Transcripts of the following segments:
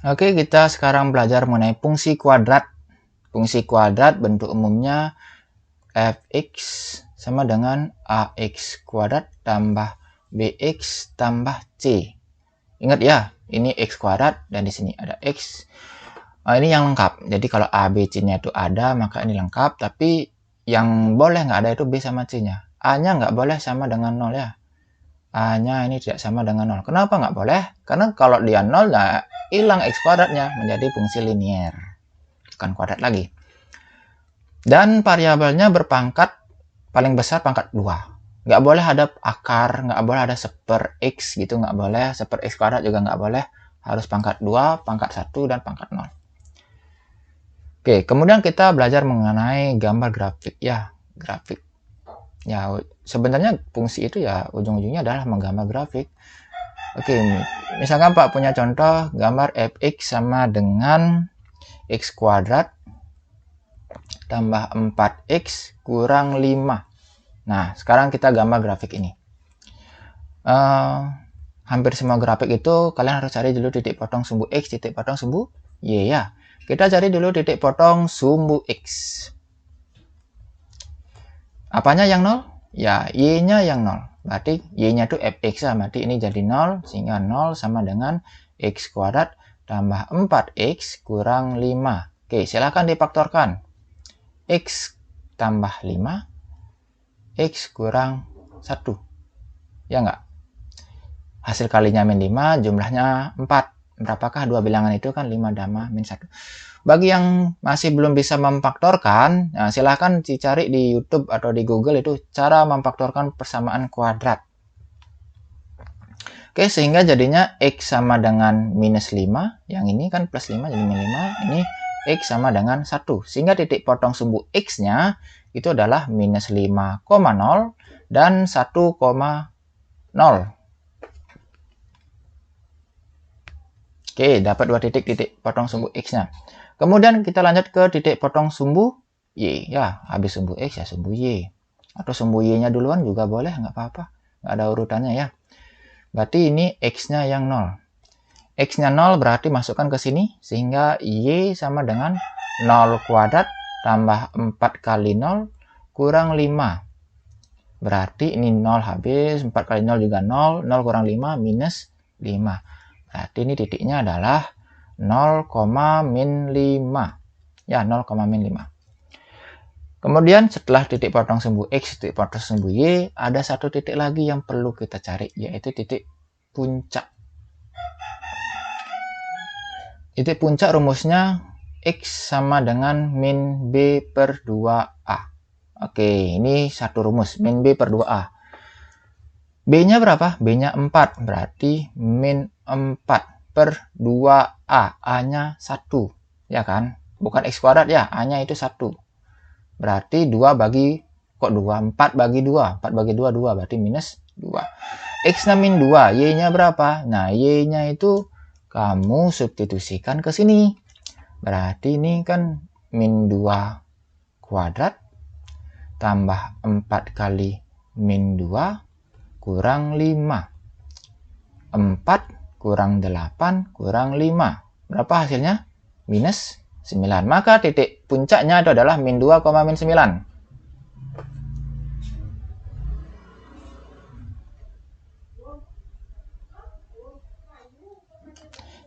Oke, kita sekarang belajar mengenai fungsi kuadrat. Fungsi kuadrat bentuk umumnya fx sama dengan ax kuadrat tambah bx tambah c. Ingat ya, ini x kuadrat dan di sini ada x. Ini yang lengkap. Jadi kalau a, b, c-nya itu ada, maka ini lengkap. Tapi yang boleh nggak ada itu b sama c-nya. A-nya nggak boleh sama dengan 0 ya. A-nya ini tidak sama dengan 0. Kenapa nggak boleh? Karena kalau dia 0, nah hilang x kuadratnya menjadi fungsi linier. Bukan kuadrat lagi. Dan variabelnya berpangkat paling besar pangkat 2. Nggak boleh ada akar, nggak boleh ada seper x gitu, nggak boleh. Seper x kuadrat juga nggak boleh. Harus pangkat 2, pangkat 1, dan pangkat 0. Oke, kemudian kita belajar mengenai gambar grafik ya. Grafik. Ya, sebenarnya fungsi itu ya ujung-ujungnya adalah menggambar grafik. Oke, misalkan Pak punya contoh gambar fx sama dengan x kuadrat tambah 4x kurang 5. Nah, sekarang kita gambar grafik ini. Hampir semua grafik itu kalian harus cari dulu titik potong sumbu x, titik potong sumbu y ya. Kita cari dulu titik potong sumbu x. Apanya yang 0? Ya, y-nya yang 0. Berarti y-nya itu fx ya. Berarti ini jadi 0, sehingga 0 sama dengan x kuadrat tambah 4x kurang 5. Oke, silahkan difaktorkan. X tambah 5, x kurang 1. Ya enggak? Hasil kalinya min 5, jumlahnya 4. Berapakah dua bilangan itu kan 5 tambah min 1. Bagi yang masih belum bisa memfaktorkan, nah silahkan dicari di YouTube atau di Google itu cara memfaktorkan persamaan kuadrat. Oke, sehingga jadinya x sama dengan minus 5. Yang ini kan plus 5 jadi min 5. Ini x sama dengan 1. Sehingga titik potong sumbu x-nya itu adalah minus 5,0 dan 1,0. Oke, dapat dua titik potong sumbu x-nya. Kemudian kita lanjut ke titik potong sumbu y. Ya, habis sumbu x ya sumbu y. Atau sumbu y-nya duluan juga boleh, nggak apa-apa. Nggak ada urutannya ya. Berarti ini x-nya yang 0. X-nya 0 berarti masukkan ke sini. Sehingga y sama dengan 0 kuadrat tambah 4 kali 0 kurang 5. Berarti ini 0 habis. 4 kali 0 juga 0. 0 kurang 5 minus 5. Berarti ini titiknya adalah 0, min 5. Ya, 0, min 5. Kemudian setelah titik potong sumbu x, titik potong sumbu y, ada satu titik lagi yang perlu kita cari, yaitu titik puncak. Titik puncak rumusnya x sama dengan min b per 2a. Oke, ini satu rumus, min b per 2a. B-nya berapa? B-nya 4, berarti min 4 per 2a, A-nya 1, ya kan? Bukan x kuadrat ya, A-nya itu 1. Berarti 2 bagi, kok 2? 4 bagi 2, 4 bagi 2, 2, berarti minus 2. X-nya min 2, Y-nya berapa? Nah, Y-nya itu kamu substitusikan ke sini. Berarti ini kan min 2 kuadrat tambah 4 kali min 2 kurang 5. 4 kurang 8 kurang 5. Berapa hasilnya? Minus 9. Maka titik puncaknya itu adalah min 2, min 9.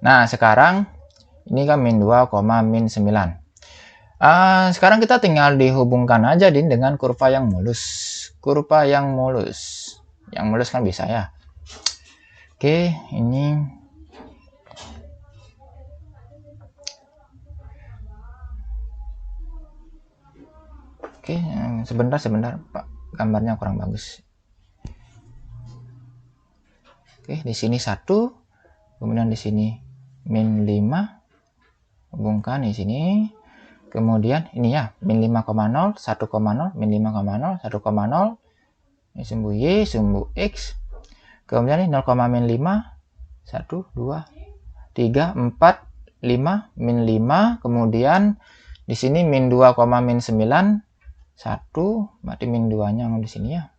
Nah, sekarang ini kan min 2, min 9. Sekarang kita tinggal dihubungkan aja dengan kurva yang mulus. Kurva yang mulus. Yang mulus kan bisa ya. Oke, ini oke, sebentar Pak, gambarnya kurang bagus. Oke, di sini 1, kemudian di sini min 5, hubungkan di sini. Kemudian ini ya, min 5,0, 1,0, min 5,0, 1,0. Ini sumbu y, sumbu x. Kemudian ini 0, min 5, 1, 2, 3, 4, 5, min 5. Kemudian di sini min 2, min 9, 1. Berarti min 2-nya di sini ya.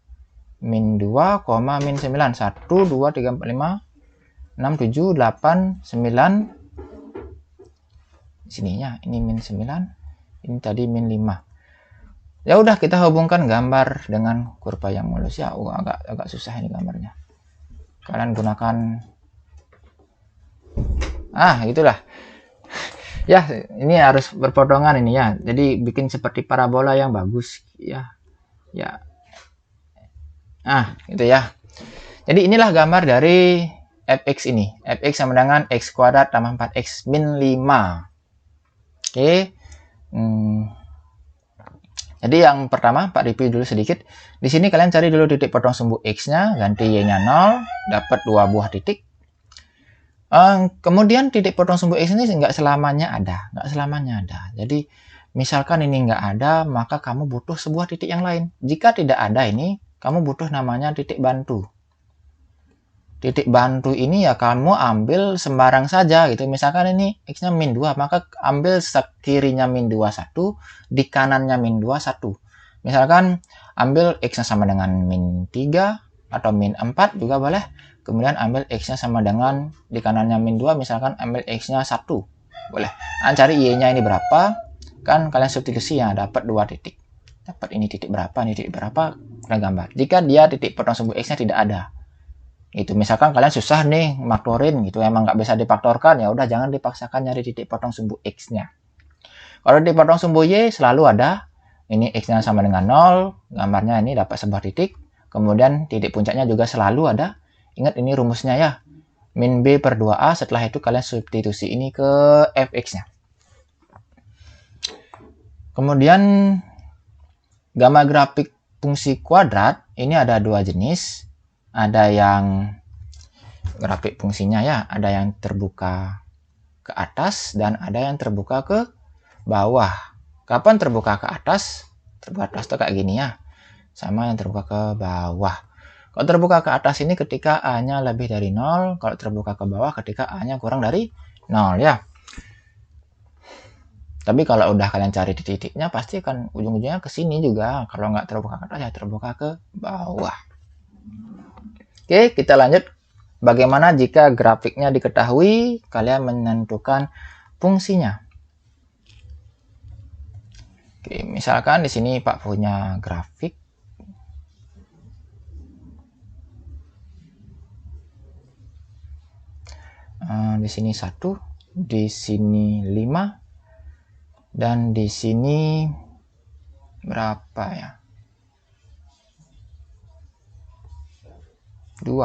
Min 2, min 9, 1, 2, 3, 4, 5, 6, 7, 8, 9, sininya. Ini min 9, ini tadi min 5. Ya udah, kita hubungkan gambar dengan kurva yang mulus ya. Agak susah ini gambarnya. Kalian gunakan itulah. Ya, ini harus berpotongan ini ya. Jadi bikin seperti parabola yang bagus ya. Ya. Itu ya. Jadi inilah gambar dari fx ini. Fx sama dengan x kuadrat tambah 4x min 5. Oke. Jadi yang pertama, Pak review dulu sedikit. Di sini kalian cari dulu titik potong sumbu x-nya, ganti y-nya 0, dapat 2 buah titik. Kemudian titik potong sumbu x ini nggak selamanya ada. Jadi misalkan ini nggak ada, maka kamu butuh sebuah titik yang lain. Jika tidak ada ini, kamu butuh namanya titik bantu. Titik bantu ini ya kamu ambil sembarang saja gitu. Misalkan ini x-nya min 2, maka ambil kirinya min 2, 1, di kanannya min 2, 1. Misalkan ambil x-nya sama dengan min 3 atau min 4 juga boleh. Kemudian ambil x-nya sama dengan di kanannya min 2, misalkan ambil x-nya 1. Boleh. Cari y-nya ini berapa, kan kalian substitusi ya, dapat 2 titik. Dapat ini titik berapa, kalian gambar. Jika dia titik potong sumbu x-nya tidak ada. Itu misalkan kalian susah nih maktorin gitu, emang nggak bisa difaktorkan, ya udah jangan dipaksakan nyari titik potong sumbu x-nya. Kalau titik potong sumbu y selalu ada. Ini x-nya sama dengan 0, gambarnya ini dapat sebuah titik. Kemudian titik puncaknya juga selalu ada. Ingat ini rumusnya ya. Min b per 2a, setelah itu kalian substitusi ini ke fx-nya. Kemudian gambar grafik fungsi kuadrat ini ada 2 jenis. Ada yang grafik fungsinya ya, ada yang terbuka ke atas dan ada yang terbuka ke bawah. Kapan terbuka ke atas? Terbuka ke atas tuh kayak gini ya. Sama yang terbuka ke bawah. Kalau terbuka ke atas ini ketika A-nya lebih dari 0, kalau terbuka ke bawah ketika A-nya kurang dari 0 ya. Tapi kalau udah kalian cari titik-titiknya pasti akan ujung-ujungnya ke sini juga. Kalau nggak terbuka ke atas ya terbuka ke bawah. Oke, kita lanjut. Bagaimana jika grafiknya diketahui, kalian menentukan fungsinya. Oke, misalkan di sini Pak punya grafik. Di sini 1, di sini 5, dan di sini berapa ya? 2.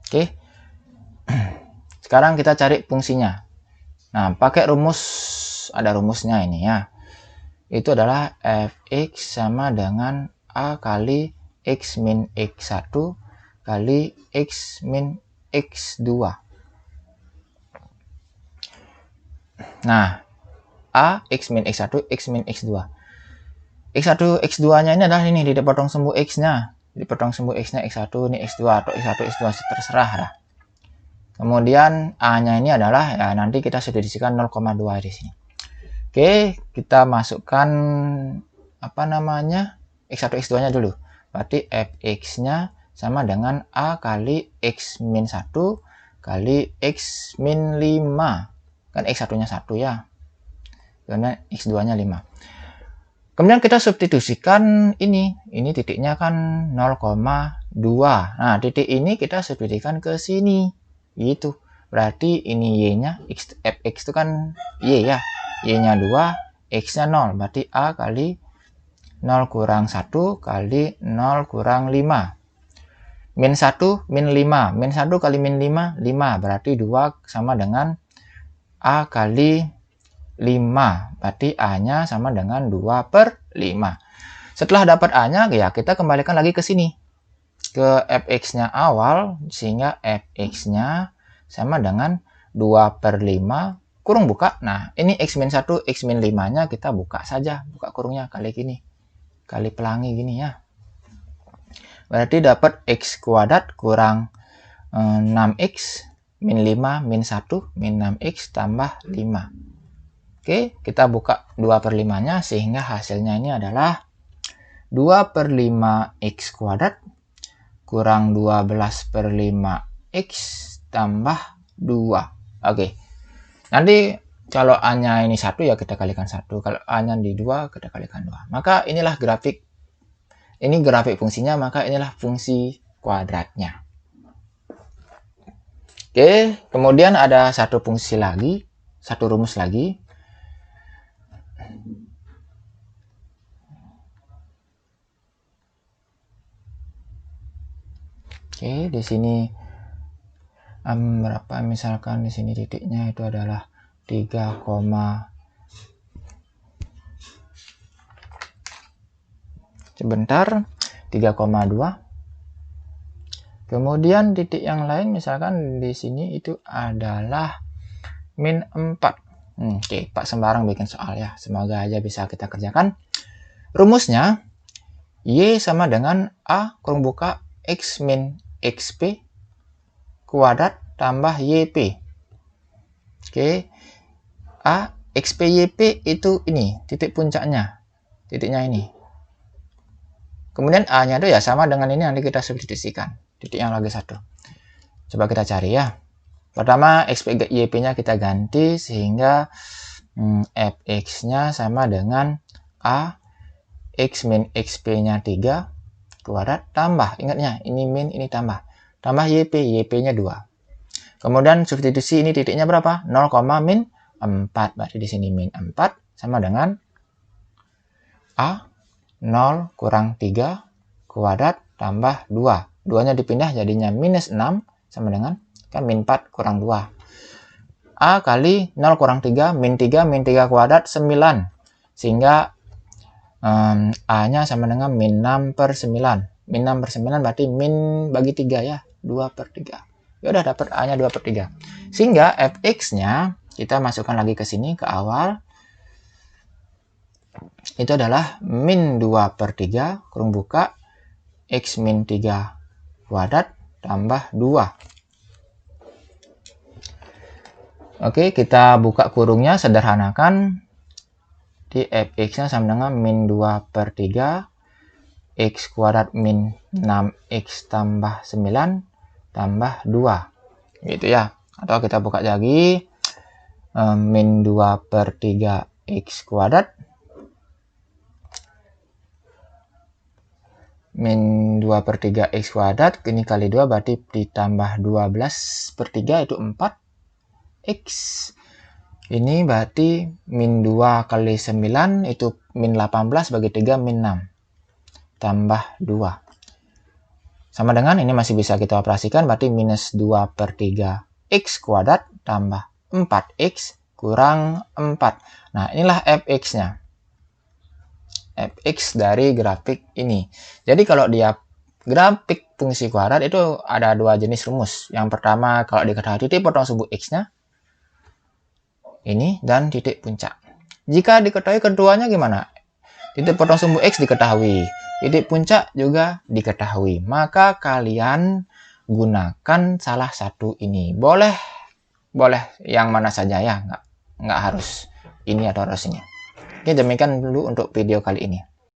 Oke. Sekarang kita cari fungsinya. Nah, pakai rumus, ada rumusnya ini ya. Itu adalah fx sama dengan a kali x min x1 kali x min x2. Nah, a x min x1 x min x2. x1 x2-nya ini adalah ini titik potong sumbu x-nya. Dipotong sumbu x-nya x1, ini x2 atau x1, x2 terserah lah. Kemudian A-nya ini adalah ya nanti kita substitusikan 0,2 di sini. Oke, kita masukkan apa namanya? x1, x2-nya dulu. Berarti fx-nya sama dengan A kali x min 1 kali x min 5. Kan x1-nya 1 ya. Karena x2-nya 5. Kemudian kita substitusikan ini titiknya kan 0,2. Nah, titik ini kita substitusikan ke sini. Gitu. Berarti ini y-nya, fx itu kan y ya. Y-nya 2, x-nya 0. Berarti a kali 0 kurang 1 kali 0 kurang 5. Min 1, min 5. Min 1 kali min 5, 5. Berarti 2 sama dengan a kali 5, berarti A-nya sama dengan 2 per 5. Setelah dapat A-nya, ya kita kembalikan lagi ke sini. Ke fx-nya awal, sehingga fx-nya sama dengan 2 per 5, kurung buka. Nah, ini x min 1, x min 5-nya kita buka saja. Buka kurungnya kali gini. Kali pelangi gini ya. Berarti dapat x kuadrat kurang 6x min 5 min 1 min 6x tambah 5. Oke, kita buka 2 per 5-nya sehingga hasilnya ini adalah 2 per 5x kuadrat kurang 12 per 5x tambah 2. Oke, Nanti kalau A-nya ini 1 ya kita kalikan 1. Kalau A-nya di 2 kita kalikan 2. Maka inilah grafik. Ini grafik fungsinya, maka inilah fungsi kuadratnya. Oke, kemudian ada satu fungsi lagi, satu rumus lagi. Oke, di sini berapa, misalkan di sini titiknya itu adalah 3, sebentar 3,2. Kemudian titik yang lain misalkan di sini itu adalah min 4. Oke, Pak sembarang bikin soal ya. Semoga aja bisa kita kerjakan. Rumusnya Y sama dengan A kurung buka X min XP kuadrat tambah YP. Oke, A XP YP itu ini titik puncaknya, titiknya ini. Kemudian A-nya itu ya sama dengan ini, nanti kita substitusikan titik yang lagi satu. Coba kita cari ya. Pertama XP YP-nya kita ganti sehingga Fx-nya sama dengan A X min XP-nya 3 kuadrat tambah, ingatnya ini min ini tambah YP, YP-nya 2. Kemudian substitusi ini titiknya berapa? 0, min 4. Berarti di sini min 4 sama dengan A 0 kurang 3 kuadrat tambah 2. 2-nya dipindah jadinya minus 6 sama dengan kan min 4 kurang 2. A kali 0 kurang 3 min 3 kuadrat 9. Sehingga A-nya sama dengan min 6 per 9. Min 6 per 9 berarti min bagi 3 ya. 2 per 3. Ya udah dapat A-nya 2 per 3. Sehingga Fx-nya kita masukkan lagi ke sini ke awal. Itu adalah min 2 per 3 kurung buka X min 3 kuadrat tambah 2. Oke, kita buka kurungnya, sederhanakan. Di Fx-nya sama dengan min 2 per 3 X kuadrat min 6X tambah 9 tambah 2. Gitu ya. Atau kita buka lagi min 2 per 3 X kuadrat min 2 per 3 X kuadrat, ini kali 2 berarti ditambah 12 per 3 itu 4X. Ini berarti min 2 kali 9 itu min 18 bagi 3 min 6 tambah 2. Sama dengan ini masih bisa kita operasikan, berarti minus 2 per 3 X kuadrat tambah 4X kurang 4. Nah inilah Fx-nya. Fx dari grafik ini. Jadi kalau dia grafik fungsi kuadrat itu ada dua jenis rumus. Yang pertama kalau diketahui titik potong sumbu X-nya ini dan titik puncak. Jika diketahui keduanya gimana? Titik potong sumbu X diketahui, titik puncak juga diketahui. Maka kalian gunakan salah satu ini. Boleh yang mana saja ya, nggak harus ini atau harus ini. Oke, demikian dulu untuk video kali ini.